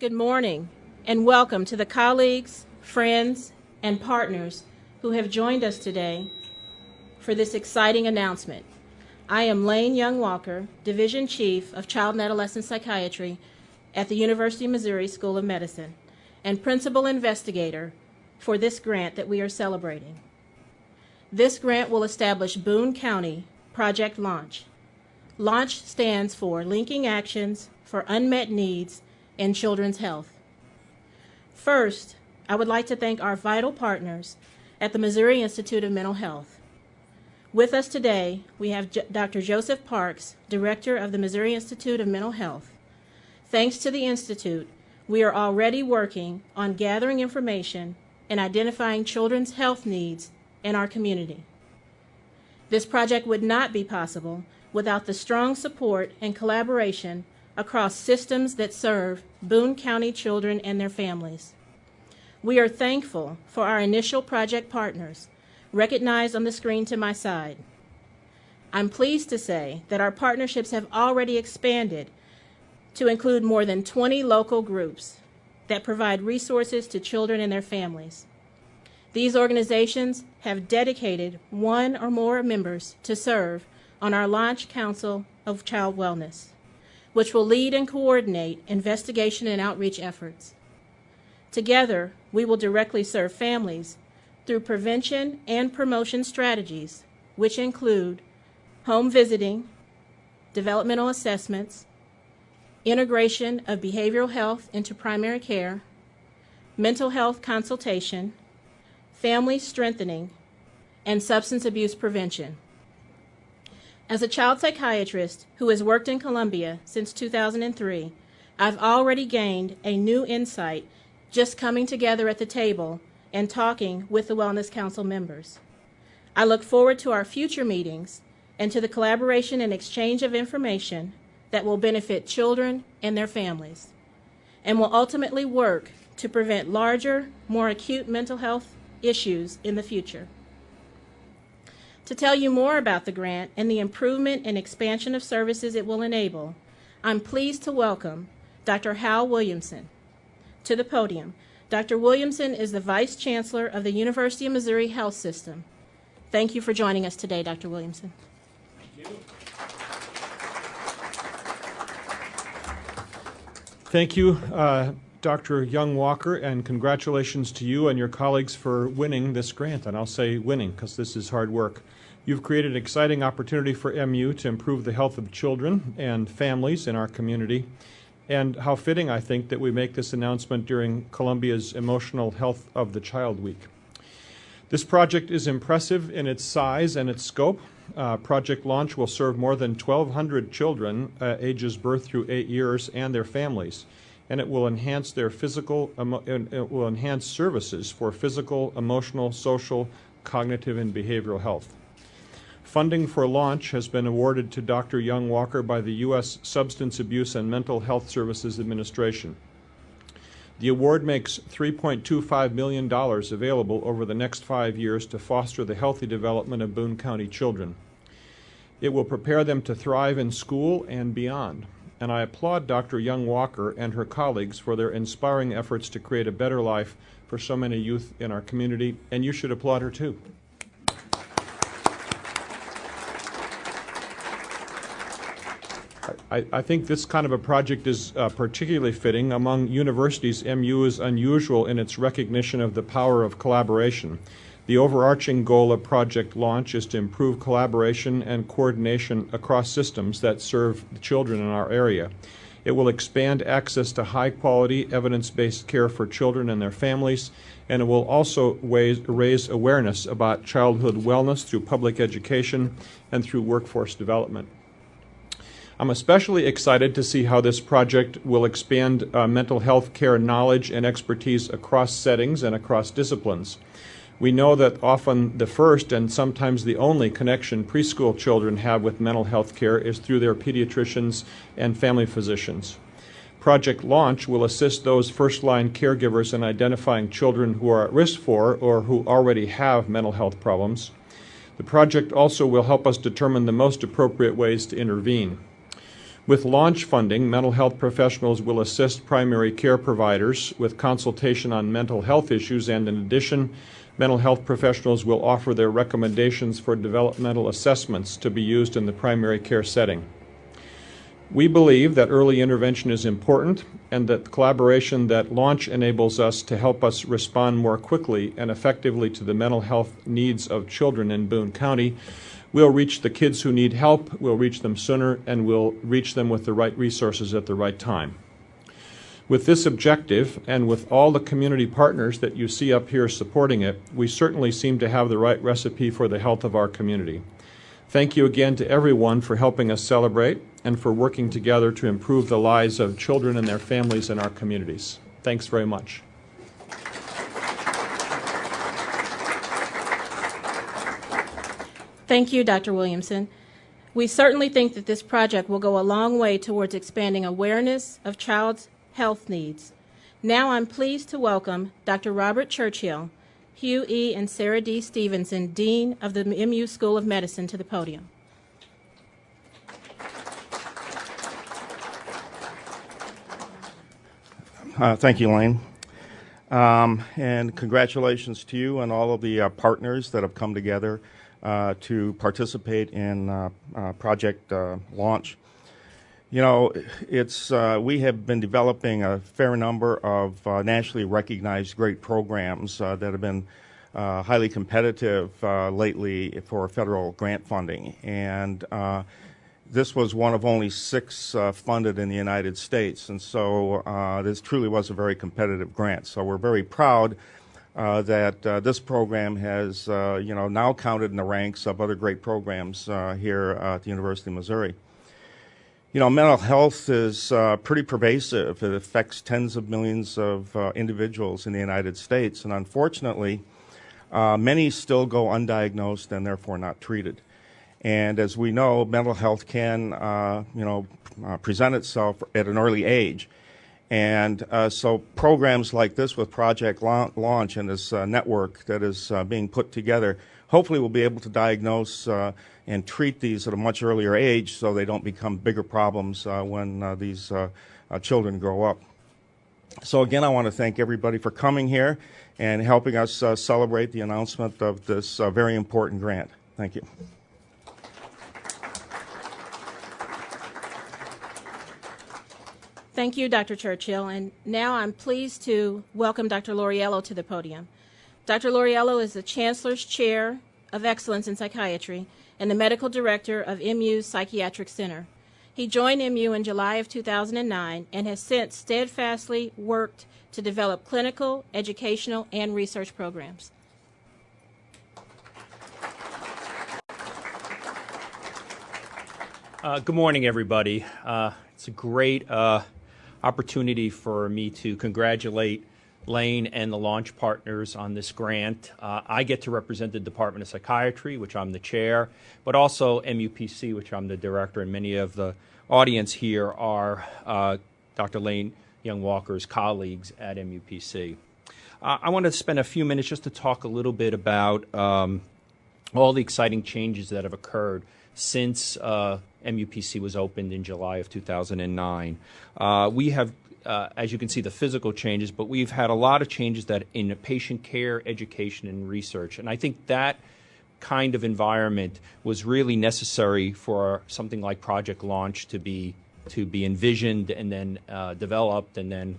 Good morning, and welcome to the colleagues, friends, and partners who have joined us today for this exciting announcement. I am Laine Young-Walker, Division Chief of Child and Adolescent Psychiatry at the University of Missouri School of Medicine and Principal Investigator for this grant that we are celebrating. This grant will establish Boone County Project Launch. LAUNCH stands for Linking Actions for Unmet Needs in Children's Health. First, I would like to thank our vital partners at the Missouri Institute of Mental Health. With us today, we have Dr. Joseph Parks, Director of the Missouri Institute of Mental Health. Thanks to the Institute, we are already working on gathering information and identifying children's health needs in our community. This project would not be possible without the strong support and collaboration across systems that serve Boone County children and their families. We are thankful for our initial project partners, recognized on the screen to my side. I'm pleased to say that our partnerships have already expanded to include more than 20 local groups that provide resources to children and their families. These organizations have dedicated one or more members to serve on our Launch Council of Child Wellness, which will lead and coordinate investigation and outreach efforts. Together, we will directly serve families through prevention and promotion strategies, which include home visiting, developmental assessments, integration of behavioral health into primary care, mental health consultation, family strengthening, and substance abuse prevention. As a child psychiatrist who has worked in Columbia since 2003, I've already gained a new insight just coming together at the table and talking with the Wellness Council members. I look forward to our future meetings and to the collaboration and exchange of information that will benefit children and their families, and will ultimately work to prevent larger, more acute mental health issues in the future. To tell you more about the grant and the improvement and expansion of services it will enable, I'm pleased to welcome Dr. Hal Williamson to the podium. Dr. Williamson is the Vice Chancellor of the University of Missouri Health System. Thank you for joining us today, Dr. Williamson. Thank you. Thank you, Dr. Young-Walker, and congratulations to you and your colleagues for winning this grant. And I'll say winning because this is hard work. You've created an exciting opportunity for MU to improve the health of children and families in our community. And how fitting, I think, that we make this announcement during Columbia's Emotional Health of the Child Week. This project is impressive in its size and its scope. Project Launch will serve more than 1,200 children ages birth through 8 years and their families. And it will enhance their it will enhance services for physical, emotional, social, cognitive, and behavioral health. Funding for Launch has been awarded to Dr. Young-Walker by the U.S. Substance Abuse and Mental Health Services Administration. The award makes $3.25 million available over the next 5 years to foster the healthy development of Boone County children. It will prepare them to thrive in school and beyond. And I applaud Dr. Young-Walker and her colleagues for their inspiring efforts to create a better life for so many youth in our community, and you should applaud her too. I think this kind of a project is particularly fitting. Among universities, MU is unusual in its recognition of the power of collaboration. The overarching goal of Project Launch is to improve collaboration and coordination across systems that serve the children in our area. It will expand access to high-quality, evidence-based care for children and their families, and it will also raise awareness about childhood wellness through public education and through workforce development. I'm especially excited to see how this project will expand mental health care knowledge and expertise across settings and across disciplines. We know that often the first and sometimes the only connection preschool children have with mental health care is through their pediatricians and family physicians. Project Launch will assist those first-line caregivers in identifying children who are at risk for or who already have mental health problems. The project also will help us determine the most appropriate ways to intervene. With launch funding, mental health professionals will assist primary care providers with consultation on mental health issues, and in addition, mental health professionals will offer their recommendations for developmental assessments to be used in the primary care setting. We believe that early intervention is important and that the collaboration that launch enables us to help us respond more quickly and effectively to the mental health needs of children in Boone County will reach the kids who need help, will reach them sooner, and will reach them with the right resources at the right time. With this objective, and with all the community partners that you see up here supporting it, we certainly seem to have the right recipe for the health of our community. Thank you again to everyone for helping us celebrate and for working together to improve the lives of children and their families in our communities. Thanks very much. Thank you, Dr. Williamson. We certainly think that this project will go a long way towards expanding awareness of child's health needs. Now I'm pleased to welcome Dr. Robert Churchill, Huey and Sarah D. Stevenson, Dean of the MU School of Medicine, to the podium. Thank you, Laine. And congratulations to you and all of the partners that have come together to participate in Project Launch. You know, we have been developing a fair number of nationally recognized great programs that have been highly competitive lately for federal grant funding. And this was one of only 6 funded in the United States. And so this truly was a very competitive grant. So we're very proud that this program has, now counted in the ranks of other great programs here at the University of Missouri. You know, mental health is pretty pervasive. It affects tens of millions of individuals in the United States, and unfortunately, many still go undiagnosed and therefore not treated. And as we know, mental health can, present itself at an early age. And so programs like this with Project Launch and this network that is being put together hopefully we'll be able to diagnose and treat these at a much earlier age so they don't become bigger problems when these children grow up. So again, I want to thank everybody for coming here and helping us celebrate the announcement of this very important grant. Thank you. Thank you, Dr. Churchill. And now I'm pleased to welcome Dr. Lauriello to the podium. Dr. Lauriello is the Chancellor's Chair of Excellence in Psychiatry and the Medical Director of MU's Psychiatric Center. He joined MU in July of 2009 and has since steadfastly worked to develop clinical, educational, and research programs. Good morning, everybody. It's a great opportunity for me to congratulate Laine and the launch partners on this grant. I get to represent the Department of Psychiatry, which I'm the chair, but also MUPC, which I'm the director, and many of the audience here are Dr. Laine Young Walker's colleagues at MUPC. I want to spend a few minutes just to talk a little bit about all the exciting changes that have occurred since MUPC was opened in July of 2009. We have, as you can see, the physical changes, but we've had a lot of changes that in patient care, education, and research. And I think that kind of environment was really necessary for something like Project Launch to be envisioned and then developed and then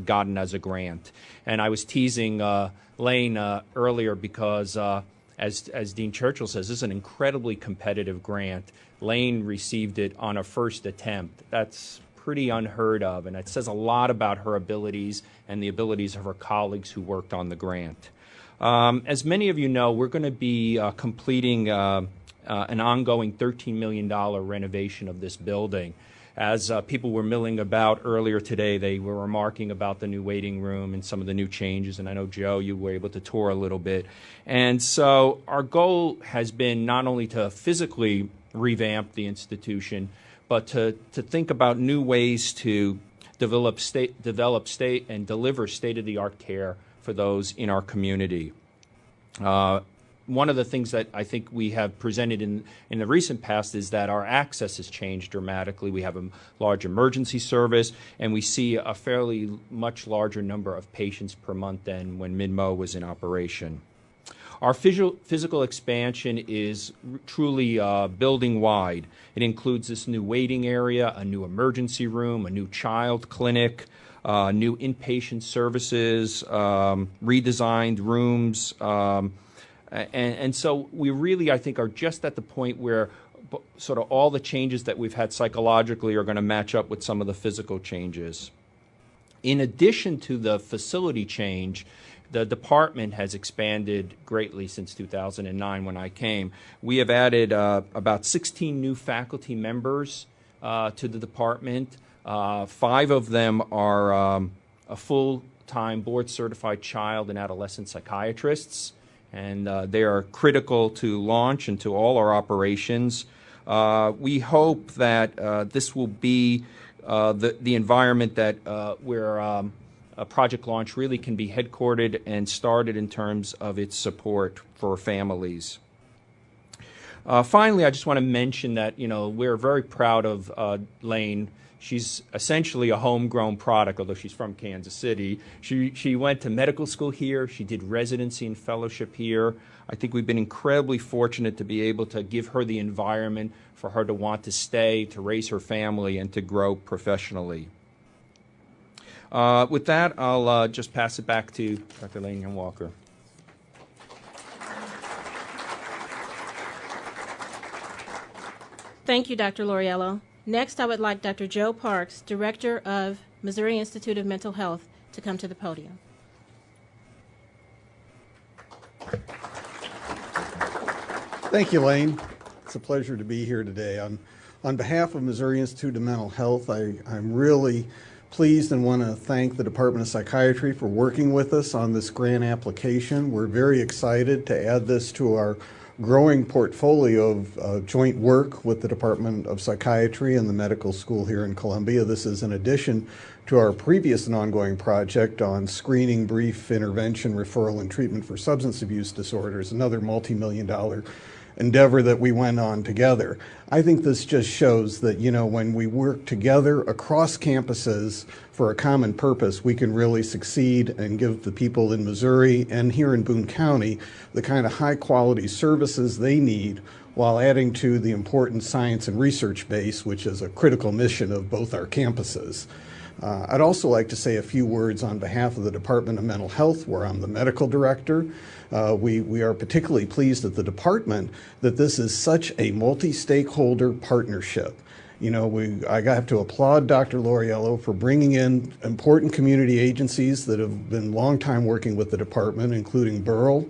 gotten as a grant. And I was teasing Laine earlier because as Dean Churchill says, this is an incredibly competitive grant. Laine received it on a first attempt. That's pretty unheard of, and it says a lot about her abilities and the abilities of her colleagues who worked on the grant. As many of you know, we're going to be completing an ongoing $13 million renovation of this building. As people were milling about earlier today, they were remarking about the new waiting room and some of the new changes, and I know, Joe, you were able to tour a little bit. And so our goal has been not only to physically revamp the institution, but to think about new ways to develop state and deliver state-of-the-art care for those in our community. one of the things that I think we have presented in the recent past is that our access has changed dramatically. We have a large emergency service, and we see a fairly much larger number of patients per month than when MidMo was in operation. Our physical expansion is truly building-wide. It includes this new waiting area, a new emergency room, a new child clinic, new inpatient services, redesigned rooms, and so we really, I think, are just at the point where sort of all the changes that we've had psychologically are going to match up with some of the physical changes. In addition to the facility change, the department has expanded greatly since 2009 when I came. We have added about 16 new faculty members to the department. 5 of them are a full-time board-certified child and adolescent psychiatrists, and they are critical to launch and to all our operations. We hope that this will be the environment that where a project launch really can be headquartered and started in terms of its support for families. Finally, I just want to mention that, you know, we're very proud of Laine. She's essentially a homegrown product, although she's from Kansas City. She went to medical school here. She did residency and fellowship here. I think we've been incredibly fortunate to be able to give her the environment for her to want to stay, to raise her family, and to grow professionally. With that, I'll just pass it back to Dr. Laine Young-Walker. Thank you, Dr. Lauriello. Next, I would like Dr. Joe Parks, Director of Missouri Institute of Mental Health, to come to the podium. Thank you, Laine. It's a pleasure to be here today. On behalf of Missouri Institute of Mental Health, I'm really pleased and want to thank the Department of Psychiatry for working with us on this grant application. We're very excited to add this to our growing portfolio of joint work with the Department of Psychiatry and the medical school here in Columbia. This is in addition to our previous and ongoing project on screening, brief intervention, referral, and treatment for substance abuse disorders, another multi-million-dollar endeavor that we went on together. I think this just shows that, you know, when we work together across campuses for a common purpose, we can really succeed and give the people in Missouri and here in Boone County the kind of high-quality services they need while adding to the important science and research base, which is a critical mission of both our campuses. I'd also like to say a few words on behalf of the Department of Mental Health, where I'm the medical director. We are particularly pleased at the department that this is such a multi-stakeholder partnership. You know, I have to applaud Dr. Lauriello for bringing in important community agencies that have been long time working with the department, including Burrell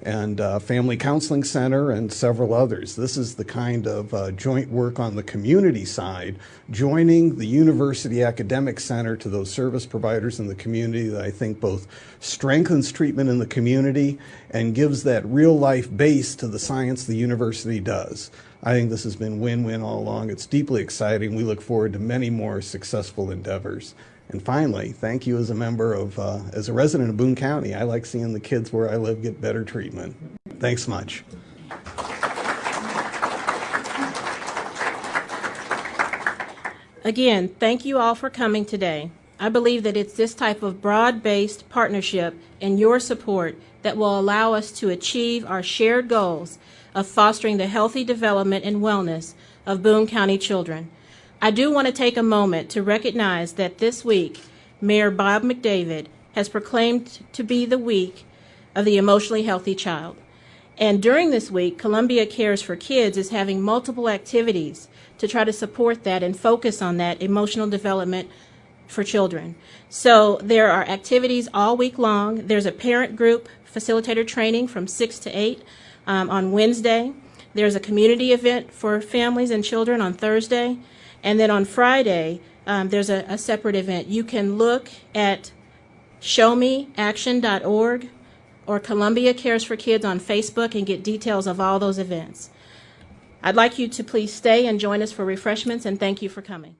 and Family Counseling Center and several others. This is the kind of joint work on the community side, joining the University Academic Center to those service providers in the community that I think both strengthens treatment in the community and gives that real-life base to the science the university does. I think this has been win-win all along. It's deeply exciting. We look forward to many more successful endeavors. And finally, thank you as a member of, as a resident of Boone County. I like seeing the kids where I live get better treatment. Thanks much. Again, thank you all for coming today. I believe that it's this type of broad-based partnership and your support that will allow us to achieve our shared goals of fostering the healthy development and wellness of Boone County children. I do want to take a moment to recognize that this week, Mayor Bob McDavid has proclaimed to be the week of the emotionally healthy child. And during this week, Columbia Cares for Kids is having multiple activities to try to support that and focus on that emotional development for children. So there are activities all week long. There's a parent group facilitator training from 6 to 8 on Wednesday. There's a community event for families and children on Thursday. And then on Friday, there's a separate event. You can look at showmeaction.org or Columbia Cares for Kids on Facebook and get details of all those events. I'd like you to please stay and join us for refreshments, and thank you for coming.